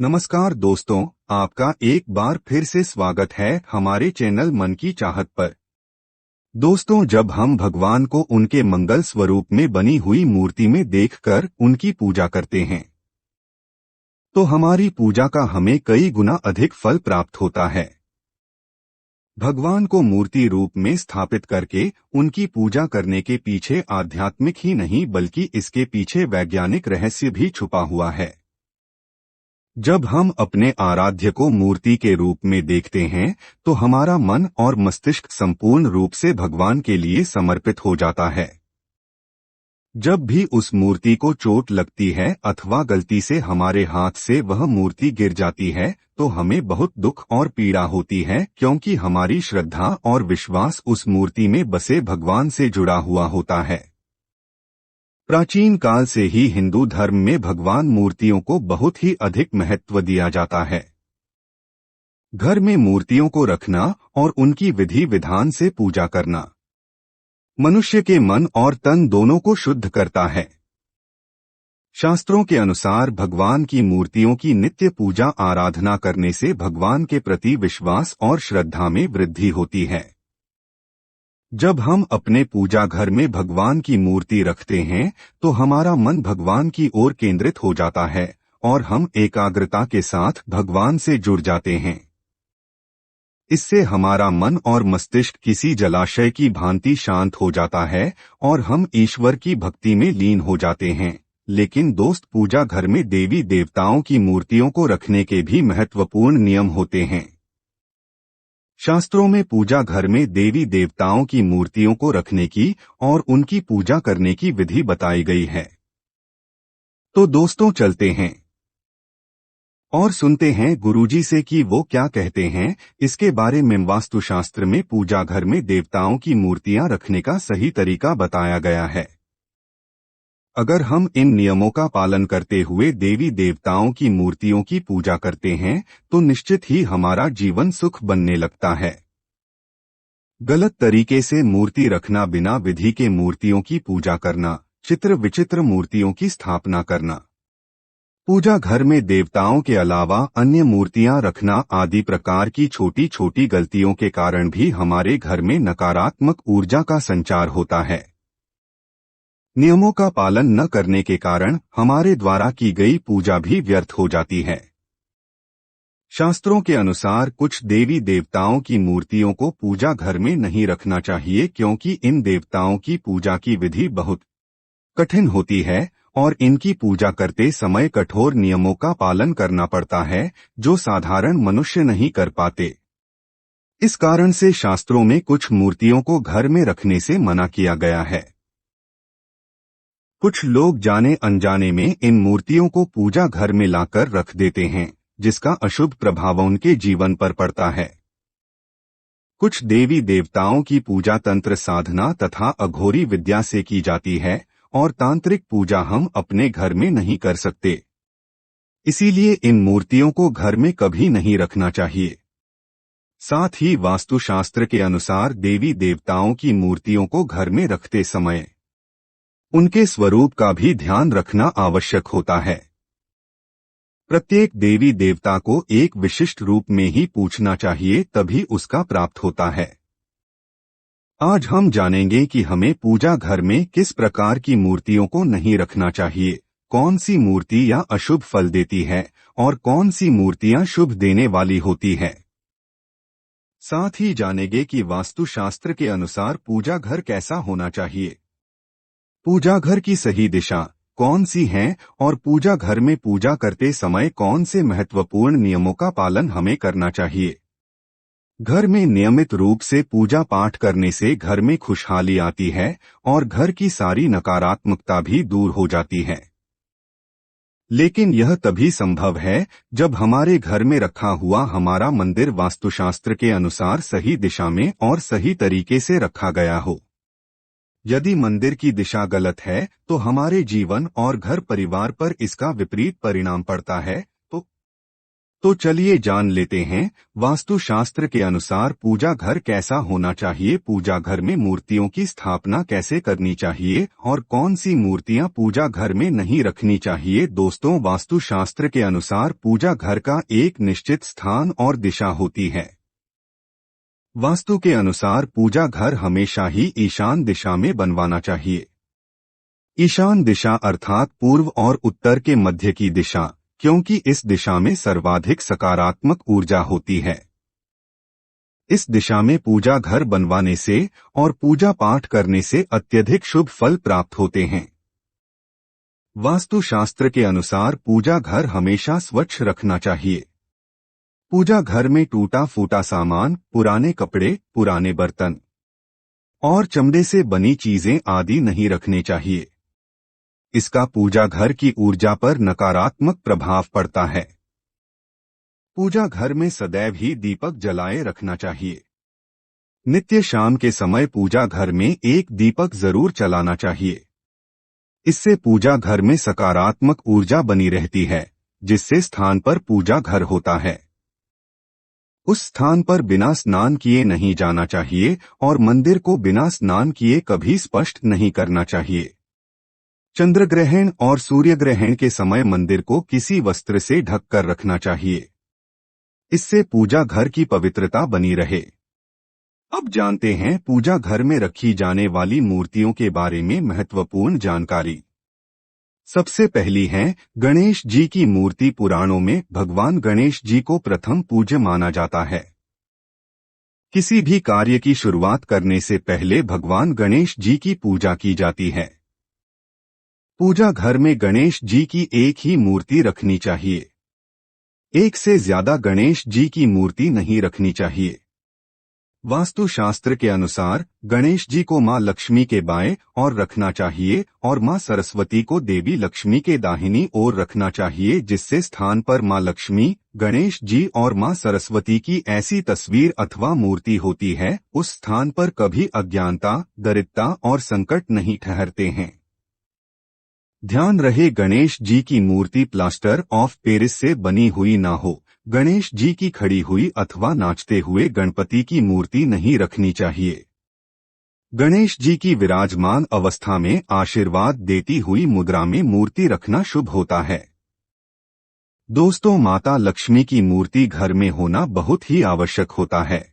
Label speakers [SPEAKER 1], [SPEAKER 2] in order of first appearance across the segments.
[SPEAKER 1] नमस्कार दोस्तों, आपका एक बार फिर से स्वागत है हमारे चैनल मन की चाहत पर। दोस्तों, जब हम भगवान को उनके मंगल स्वरूप में बनी हुई मूर्ति में देखकर उनकी पूजा करते हैं, तो हमारी पूजा का हमें कई गुना अधिक फल प्राप्त होता है। भगवान को मूर्ति रूप में स्थापित करके उनकी पूजा करने के पीछे आध्यात्मिक ही नहीं बल्कि इसके पीछे वैज्ञानिक रहस्य भी छुपा हुआ है। जब हम अपने आराध्य को मूर्ति के रूप में देखते हैं, तो हमारा मन और मस्तिष्क संपूर्ण रूप से भगवान के लिए समर्पित हो जाता है। जब भी उस मूर्ति को चोट लगती है अथवा गलती से हमारे हाथ से वह मूर्ति गिर जाती है, तो हमें बहुत दुख और पीड़ा होती है, क्योंकि हमारी श्रद्धा और विश्वास उस मूर्ति में बसे भगवान से जुड़ा हुआ होता है। प्राचीन काल से ही हिंदू धर्म में भगवान मूर्तियों को बहुत ही अधिक महत्व दिया जाता है। घर में मूर्तियों को रखना और उनकी विधि विधान से पूजा करना मनुष्य के मन और तन दोनों को शुद्ध करता है। शास्त्रों के अनुसार भगवान की मूर्तियों की नित्य पूजा आराधना करने से भगवान के प्रति विश्वास और श्रद्धा में वृद्धि होती है। जब हम अपने पूजा घर में भगवान की मूर्ति रखते हैं, तो हमारा मन भगवान की ओर केंद्रित हो जाता है और हम एकाग्रता के साथ भगवान से जुड़ जाते हैं। इससे हमारा मन और मस्तिष्क किसी जलाशय की भांति शांत हो जाता है और हम ईश्वर की भक्ति में लीन हो जाते हैं। लेकिन दोस्त, पूजा घर में देवी देवताओं की मूर्तियों को रखने के भी महत्वपूर्ण नियम होते हैं। शास्त्रों में पूजा घर में देवी देवताओं की मूर्तियों को रखने की और उनकी पूजा करने की विधि बताई गई है। तो दोस्तों, चलते हैं और सुनते हैं गुरुजी से कि वो क्या कहते हैं इसके बारे में। वास्तुशास्त्र में पूजा घर में देवताओं की मूर्तियां रखने का सही तरीका बताया गया है। अगर हम इन नियमों का पालन करते हुए देवी देवताओं की मूर्तियों की पूजा करते हैं, तो निश्चित ही हमारा जीवन सुख बनने लगता है। गलत तरीके से मूर्ति रखना, बिना विधि के मूर्तियों की पूजा करना, चित्र विचित्र मूर्तियों की स्थापना करना, पूजा घर में देवताओं के अलावा अन्य मूर्तियां रखना आदि प्रकार की छोटी छोटी गलतियों के कारण भी हमारे घर में नकारात्मक ऊर्जा का संचार होता है। नियमों का पालन न करने के कारण हमारे द्वारा की गई पूजा भी व्यर्थ हो जाती है। शास्त्रों के अनुसार कुछ देवी देवताओं की मूर्तियों को पूजा घर में नहीं रखना चाहिए, क्योंकि इन देवताओं की पूजा की विधि बहुत कठिन होती है और इनकी पूजा करते समय कठोर नियमों का पालन करना पड़ता है, जो साधारण मनुष्य नहीं कर पाते। इस कारण से शास्त्रों में कुछ मूर्तियों को घर में रखने से मना किया गया है। कुछ लोग जाने अनजाने में इन मूर्तियों को पूजा घर में लाकर रख देते हैं, जिसका अशुभ प्रभाव उनके जीवन पर पड़ता है। कुछ देवी देवताओं की पूजा तंत्र साधना तथा अघोरी विद्या से की जाती है और तांत्रिक पूजा हम अपने घर में नहीं कर सकते। इसीलिए इन मूर्तियों को घर में कभी नहीं रखना चाहिए। साथ ही वास्तुशास्त्र के अनुसार देवी देवताओं की मूर्तियों को घर में रखते समय उनके स्वरूप का भी ध्यान रखना आवश्यक होता है। प्रत्येक देवी देवता को एक विशिष्ट रूप में ही पूजना चाहिए, तभी उसका प्राप्त होता है। आज हम जानेंगे कि हमें पूजा घर में किस प्रकार की मूर्तियों को नहीं रखना चाहिए, कौन सी मूर्ति या अशुभ फल देती है और कौन सी मूर्तियां शुभ देने वाली होती है। साथ ही जानेंगे कि वास्तुशास्त्र के अनुसार पूजा घर कैसा होना चाहिए, पूजा घर की सही दिशा कौन सी है और पूजा घर में पूजा करते समय कौन से महत्वपूर्ण नियमों का पालन हमें करना चाहिए। घर में नियमित रूप से पूजा पाठ करने से घर में खुशहाली आती है और घर की सारी नकारात्मकता भी दूर हो जाती है। लेकिन यह तभी संभव है जब हमारे घर में रखा हुआ हमारा मंदिर वास्तुशास्त्र के अनुसार सही दिशा में और सही तरीके से रखा गया हो। यदि मंदिर की दिशा गलत है, तो हमारे जीवन और घर परिवार पर इसका विपरीत परिणाम पड़ता है। तो चलिए जान लेते हैं वास्तुशास्त्र के अनुसार पूजा घर कैसा होना चाहिए, पूजा घर में मूर्तियों की स्थापना कैसे करनी चाहिए और कौन सी मूर्तियां पूजा घर में नहीं रखनी चाहिए। दोस्तों, वास्तुशास्त्र के अनुसार पूजा घर का एक निश्चित स्थान और दिशा होती है। वास्तु के अनुसार पूजा घर हमेशा ही ईशान दिशा में बनवाना चाहिए। ईशान दिशा अर्थात पूर्व और उत्तर के मध्य की दिशा, क्योंकि इस दिशा में सर्वाधिक सकारात्मक ऊर्जा होती है। इस दिशा में पूजा घर बनवाने से और पूजा पाठ करने से अत्यधिक शुभ फल प्राप्त होते हैं। वास्तुशास्त्र के अनुसार पूजा घर हमेशा स्वच्छ रखना चाहिए। पूजा घर में टूटा फूटा सामान, पुराने कपड़े, पुराने बर्तन और चमड़े से बनी चीजें आदि नहीं रखने चाहिए। इसका पूजा घर की ऊर्जा पर नकारात्मक प्रभाव पड़ता है। पूजा घर में सदैव ही दीपक जलाए रखना चाहिए। नित्य शाम के समय पूजा घर में एक दीपक जरूर जलाना चाहिए। इससे पूजा घर में सकारात्मक ऊर्जा बनी रहती है, जिससे स्थान पर पूजा घर होता है उस स्थान पर बिना स्नान किए नहीं जाना चाहिए और मंदिर को बिना स्नान किए कभी स्पर्श नहीं करना चाहिए। चंद्रग्रहण और सूर्यग्रहण के समय मंदिर को किसी वस्त्र से ढककर रखना चाहिए। इससे पूजा घर की पवित्रता बनी रहे। अब जानते हैं पूजा घर में रखी जाने वाली मूर्तियों के बारे में महत्वपूर्ण जानकारी। सबसे पहली है गणेश जी की मूर्ति। पुराणों में भगवान गणेश जी को प्रथम पूज्य माना जाता है। किसी भी कार्य की शुरुआत करने से पहले भगवान गणेश जी की पूजा की जाती है। पूजा घर में गणेश जी की एक ही मूर्ति रखनी चाहिए। एक से ज्यादा गणेश जी की मूर्ति नहीं रखनी चाहिए। वास्तुशास्त्र के अनुसार गणेश जी को मां लक्ष्मी के बाएं ओर रखना चाहिए और मां सरस्वती को देवी लक्ष्मी के दाहिनी ओर रखना चाहिए, जिससे स्थान पर मां लक्ष्मी, गणेश जी और मां सरस्वती की ऐसी तस्वीर अथवा मूर्ति होती है, उस स्थान पर कभी अज्ञानता, दरिद्रता और संकट नहीं ठहरते हैं। ध्यान रहे गणेश जी की मूर्ति प्लास्टर ऑफ पेरिस से बनी हुई ना हो। गणेश जी की खड़ी हुई अथवा नाचते हुए गणपति की मूर्ति नहीं रखनी चाहिए। गणेश जी की विराजमान अवस्था में आशीर्वाद देती हुई मुद्रा में मूर्ति रखना शुभ होता है। दोस्तों, माता लक्ष्मी की मूर्ति घर में होना बहुत ही आवश्यक होता है।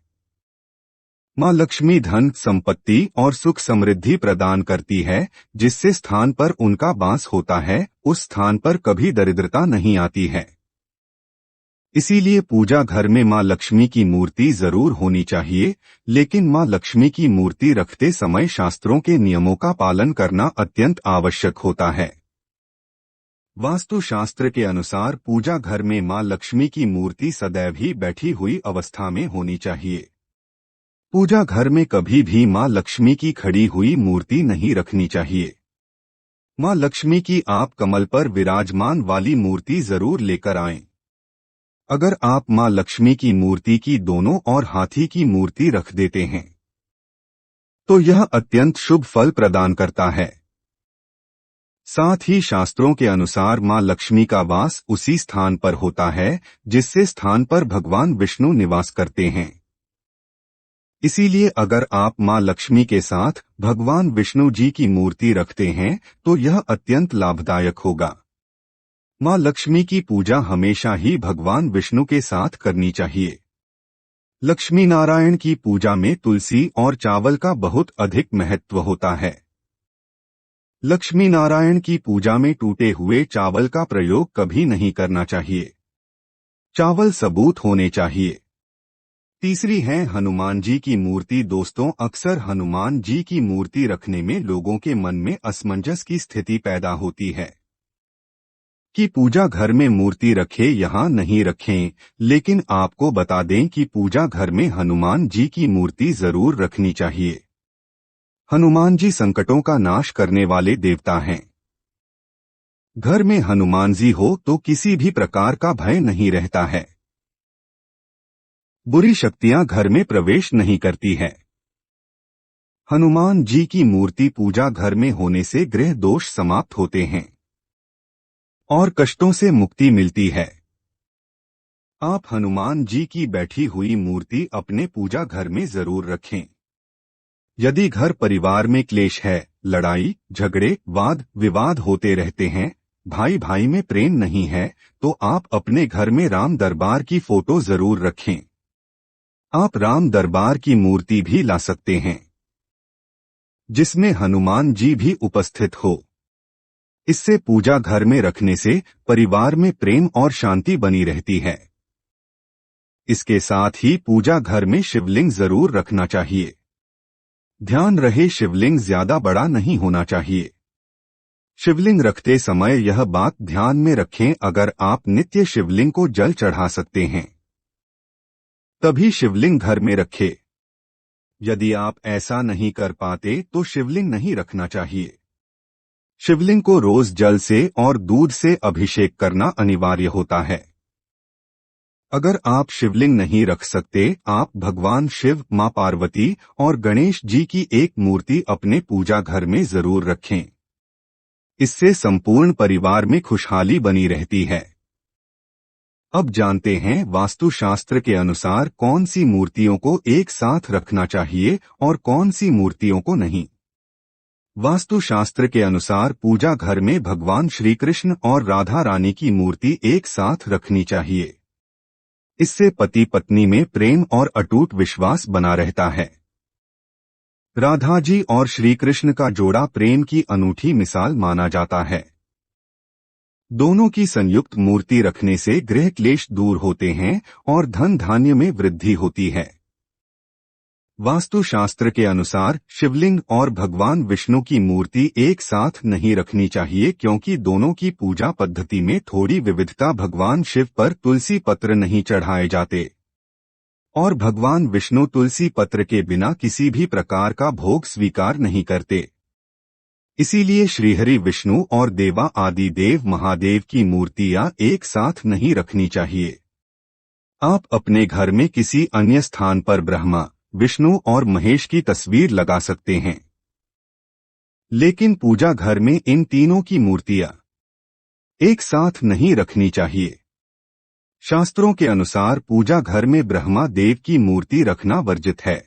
[SPEAKER 1] मां लक्ष्मी धन, संपत्ति और सुख समृद्धि प्रदान करती है। जिससे स्थान पर उनका वास होता है, उस स्थान पर कभी दरिद्रता नहीं आती है। इसीलिए पूजा घर में मां लक्ष्मी की मूर्ति जरूर होनी चाहिए, लेकिन मां लक्ष्मी की मूर्ति रखते समय शास्त्रों के नियमों का पालन करना अत्यंत आवश्यक होता है। वास्तुशास्त्र के अनुसार पूजा घर में मां लक्ष्मी की मूर्ति सदैव ही बैठी हुई अवस्था में होनी चाहिए। पूजा घर में कभी भी मां लक्ष्मी की खड़ी हुई मूर्ति नहीं रखनी चाहिए। मां लक्ष्मी की आप कमल पर विराजमान वाली मूर्ति जरूर लेकर आएं। अगर आप मां लक्ष्मी की मूर्ति की दोनों ओर हाथी की मूर्ति रख देते हैं तो यह अत्यंत शुभ फल प्रदान करता है। साथ ही शास्त्रों के अनुसार मां लक्ष्मी का वास उसी स्थान पर होता है जिससे स्थान पर भगवान विष्णु निवास करते हैं। इसीलिए अगर आप मां लक्ष्मी के साथ भगवान विष्णु जी की मूर्ति रखते हैं तो यह अत्यंत लाभदायक होगा। मां लक्ष्मी की पूजा हमेशा ही भगवान विष्णु के साथ करनी चाहिए। लक्ष्मी नारायण की पूजा में तुलसी और चावल का बहुत अधिक महत्व होता है। लक्ष्मी नारायण की पूजा में टूटे हुए चावल का प्रयोग कभी नहीं करना चाहिए। चावल सबूत होने चाहिए। तीसरी है हनुमान जी की मूर्ति। दोस्तों, अक्सर हनुमान जी की मूर्ति रखने में लोगों के मन में असमंजस की स्थिति पैदा होती है कि पूजा घर में मूर्ति रखें यहाँ नहीं रखें, लेकिन आपको बता दें कि पूजा घर में हनुमान जी की मूर्ति जरूर रखनी चाहिए। हनुमान जी संकटों का नाश करने वाले देवता हैं। घर में हनुमान जी हो तो किसी भी प्रकार का भय नहीं रहता है। बुरी शक्तियां घर में प्रवेश नहीं करती है। हनुमान जी की मूर्ति पूजा घर में होने से ग्रह दोष समाप्त होते हैं और कष्टों से मुक्ति मिलती है। आप हनुमान जी की बैठी हुई मूर्ति अपने पूजा घर में जरूर रखें। यदि घर परिवार में क्लेश है, लड़ाई झगड़े वाद विवाद होते रहते हैं, भाई भाई में प्रेम नहीं है, तो आप अपने घर में राम दरबार की फोटो जरूर रखें। आप राम दरबार की मूर्ति भी ला सकते हैं जिसमें हनुमान जी भी उपस्थित हो। इससे पूजा घर में रखने से परिवार में प्रेम और शांति बनी रहती है। इसके साथ ही पूजा घर में शिवलिंग जरूर रखना चाहिए। ध्यान रहे, शिवलिंग ज्यादा बड़ा नहीं होना चाहिए। शिवलिंग रखते समय यह बात ध्यान में रखें, अगर आप नित्य शिवलिंग को जल चढ़ा सकते हैं तभी शिवलिंग घर में रखें। यदि आप ऐसा नहीं कर पाते तो शिवलिंग नहीं रखना चाहिए। शिवलिंग को रोज जल से और दूध से अभिषेक करना अनिवार्य होता है। अगर आप शिवलिंग नहीं रख सकते, आप भगवान शिव, मां पार्वती और गणेश जी की एक मूर्ति अपने पूजा घर में जरूर रखें। इससे संपूर्ण परिवार में खुशहाली बनी रहती है। अब जानते हैं वास्तुशास्त्र के अनुसार कौन सी मूर्तियों को एक साथ रखना चाहिए और कौन सी मूर्तियों को नहीं। वास्तुशास्त्र के अनुसार पूजा घर में भगवान श्री कृष्ण और राधा रानी की मूर्ति एक साथ रखनी चाहिए। इससे पति पत्नी में प्रेम और अटूट विश्वास बना रहता है। राधा जी और श्री कृष्ण का जोड़ा प्रेम की अनूठी मिसाल माना जाता है। दोनों की संयुक्त मूर्ति रखने से गृह क्लेश दूर होते हैं और धन धान्य में वृद्धि होती है। वास्तुशास्त्र के अनुसार शिवलिंग और भगवान विष्णु की मूर्ति एक साथ नहीं रखनी चाहिए, क्योंकि दोनों की पूजा पद्धति में थोड़ी विविधता। भगवान शिव पर तुलसी पत्र नहीं चढ़ाए जाते और भगवान विष्णु तुलसी पत्र के बिना किसी भी प्रकार का भोग स्वीकार नहीं करते। इसीलिए श्रीहरि विष्णु और देवा आदि देव महादेव की मूर्तियां एक साथ नहीं रखनी चाहिए। आप अपने घर में किसी अन्य स्थान पर ब्रह्मा, विष्णु और महेश की तस्वीर लगा सकते हैं, लेकिन पूजा घर में इन तीनों की मूर्तियां एक साथ नहीं रखनी चाहिए। शास्त्रों के अनुसार पूजा घर में ब्रह्मा देव की मूर्ति रखना वर्जित है।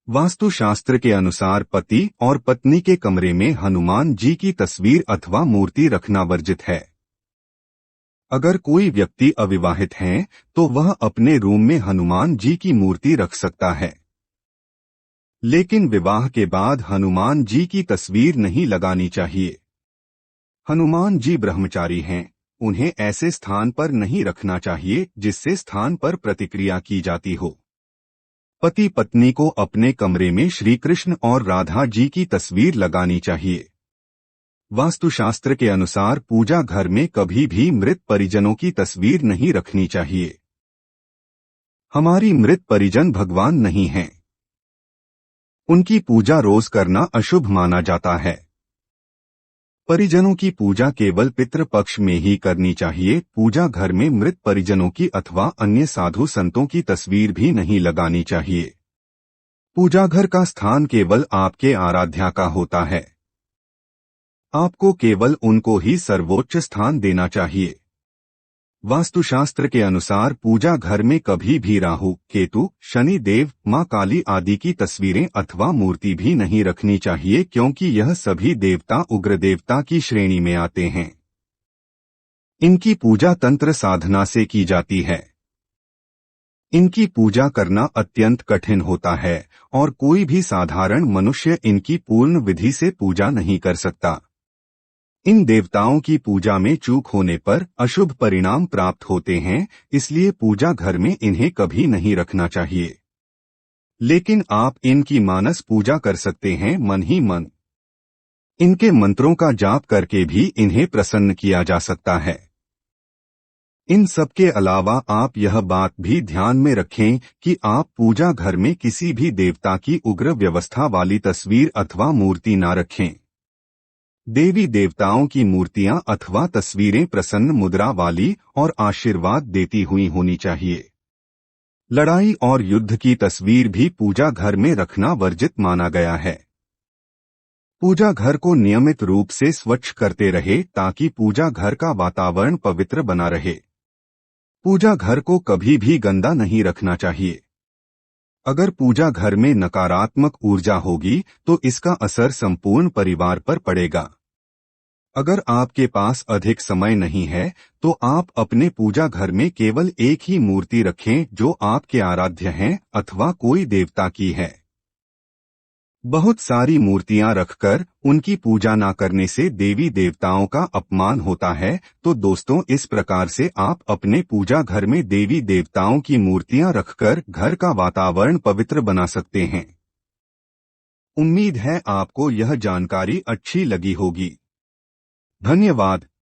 [SPEAKER 1] वास्तुशास्त्र के अनुसार पति और पत्नी के कमरे में हनुमान जी की तस्वीर अथवा मूर्ति रखना वर्जित है। अगर कोई व्यक्ति अविवाहित है तो वह अपने रूम में हनुमान जी की मूर्ति रख सकता है, लेकिन विवाह के बाद हनुमान जी की तस्वीर नहीं लगानी चाहिए। हनुमान जी ब्रह्मचारी हैं, उन्हें ऐसे स्थान पर नहीं रखना चाहिए जिससे स्थान पर प्रतिक्रिया की जाती हो। पति पत्नी को अपने कमरे में श्री कृष्ण और राधा जी की तस्वीर लगानी चाहिए। वास्तुशास्त्र के अनुसार पूजा घर में कभी भी मृत परिजनों की तस्वीर नहीं रखनी चाहिए। हमारी मृत परिजन भगवान नहीं हैं। उनकी पूजा रोज करना अशुभ माना जाता है। परिजनों की पूजा केवल पितृ पक्ष में ही करनी चाहिए। पूजा घर में मृत परिजनों की अथवा अन्य साधु संतों की तस्वीर भी नहीं लगानी चाहिए। पूजा घर का स्थान केवल आपके आराध्या का होता है। आपको केवल उनको ही सर्वोच्च स्थान देना चाहिए। वास्तुशास्त्र के अनुसार पूजा घर में कभी भी राहु, केतु, शनि देव, मां काली आदि की तस्वीरें अथवा मूर्ति भी नहीं रखनी चाहिए, क्योंकि यह सभी देवता उग्र देवता की श्रेणी में आते हैं। इनकी पूजा तंत्र साधना से की जाती है। इनकी पूजा करना अत्यंत कठिन होता है और कोई भी साधारण मनुष्य इनकी पूर्ण विधि से पूजा नहीं कर सकता। इन देवताओं की पूजा में चूक होने पर अशुभ परिणाम प्राप्त होते हैं, इसलिए पूजा घर में इन्हें कभी नहीं रखना चाहिए। लेकिन आप इनकी मानस पूजा कर सकते हैं, मन ही मन। इनके मंत्रों का जाप करके भी इन्हें प्रसन्न किया जा सकता है। इन सब के अलावा आप यह बात भी ध्यान में रखें कि आप पूजा घर में किसी भी देवता की उग्र व्यवस्था वाली तस्वीर अथवा मूर्ति न रखें। देवी देवताओं की मूर्तियां अथवा तस्वीरें प्रसन्न मुद्रा वाली और आशीर्वाद देती हुई होनी चाहिए। लड़ाई और युद्ध की तस्वीर भी पूजा घर में रखना वर्जित माना गया है। पूजा घर को नियमित रूप से स्वच्छ करते रहे ताकि पूजा घर का वातावरण पवित्र बना रहे। पूजा घर को कभी भी गंदा नहीं रखना चाहिए। अगर पूजा घर में नकारात्मक ऊर्जा होगी तो इसका असर संपूर्ण परिवार पर पड़ेगा। अगर आपके पास अधिक समय नहीं है तो आप अपने पूजा घर में केवल एक ही मूर्ति रखें जो आपके आराध्य हैं अथवा कोई देवता की है। बहुत सारी मूर्तियां रखकर उनकी पूजा न करने से देवी देवताओं का अपमान होता है। तो दोस्तों, इस प्रकार से आप अपने पूजा घर में देवी देवताओं की मूर्तियां रखकर घर का वातावरण पवित्र बना सकते हैं। उम्मीद है आपको यह जानकारी अच्छी लगी होगी। धन्यवाद।